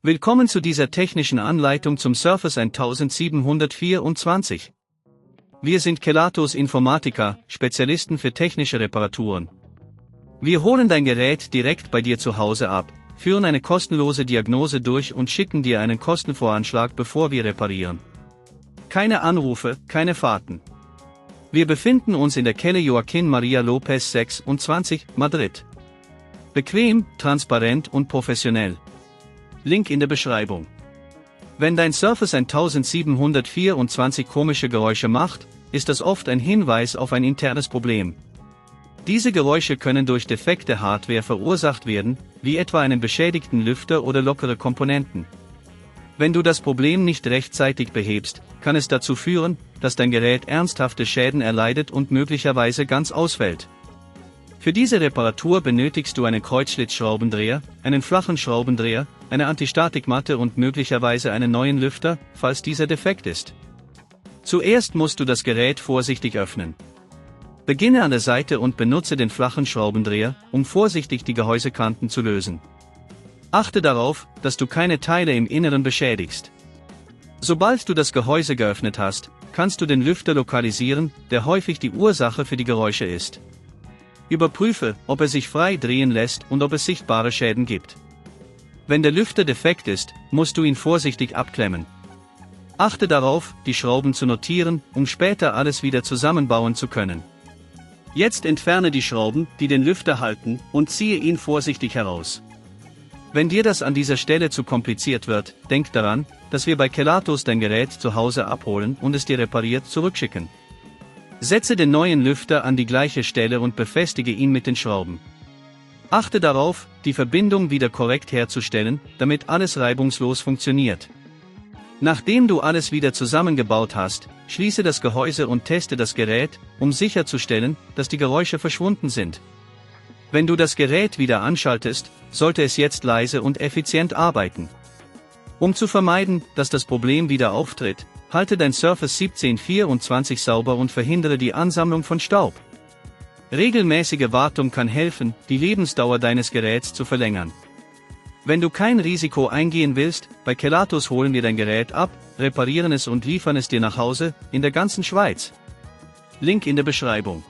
Willkommen zu dieser technischen Anleitung zum Surface 1724. Wir sind Kelatos Informática, Spezialisten für technische Reparaturen. Wir holen dein Gerät direkt bei dir zu Hause ab, führen eine kostenlose Diagnose durch und schicken dir einen Kostenvoranschlag, bevor wir reparieren. Keine Anrufe, keine Fahrten. Wir befinden uns in der Calle Joaquín María López 26, Madrid. Bequem, transparent und professionell. Link in der Beschreibung. Wenn dein Surface 1724 komische Geräusche macht, ist das oft ein Hinweis auf ein internes Problem. Diese Geräusche können durch defekte Hardware verursacht werden, wie etwa einen beschädigten Lüfter oder lockere Komponenten. Wenn du das Problem nicht rechtzeitig behebst, kann es dazu führen, dass dein Gerät ernsthafte Schäden erleidet und möglicherweise ganz ausfällt. Für diese Reparatur benötigst du einen Kreuzschlitzschraubendreher, einen flachen Schraubendreher, eine Antistatikmatte und möglicherweise einen neuen Lüfter, falls dieser defekt ist. Zuerst musst du das Gerät vorsichtig öffnen. Beginne an der Seite und benutze den flachen Schraubendreher, um vorsichtig die Gehäusekanten zu lösen. Achte darauf, dass du keine Teile im Inneren beschädigst. Sobald du das Gehäuse geöffnet hast, kannst du den Lüfter lokalisieren, der häufig die Ursache für die Geräusche ist. Überprüfe, ob er sich frei drehen lässt und ob es sichtbare Schäden gibt. Wenn der Lüfter defekt ist, musst du ihn vorsichtig abklemmen. Achte darauf, die Schrauben zu notieren, um später alles wieder zusammenbauen zu können. Jetzt entferne die Schrauben, die den Lüfter halten, und ziehe ihn vorsichtig heraus. Wenn dir das an dieser Stelle zu kompliziert wird, denk daran, dass wir bei Kelatos dein Gerät zu Hause abholen und es dir repariert zurückschicken. Setze den neuen Lüfter an die gleiche Stelle und befestige ihn mit den Schrauben. Achte darauf, die Verbindung wieder korrekt herzustellen, damit alles reibungslos funktioniert. Nachdem du alles wieder zusammengebaut hast, schließe das Gehäuse und teste das Gerät, um sicherzustellen, dass die Geräusche verschwunden sind. Wenn du das Gerät wieder anschaltest, sollte es jetzt leise und effizient arbeiten. Um zu vermeiden, dass das Problem wieder auftritt, halte dein Surface 1724 sauber und verhindere die Ansammlung von Staub. Regelmäßige Wartung kann helfen, die Lebensdauer deines Geräts zu verlängern. Wenn du kein Risiko eingehen willst, bei Kelatos holen wir dein Gerät ab, reparieren es und liefern es dir nach Hause, in der ganzen Schweiz. Link in der Beschreibung.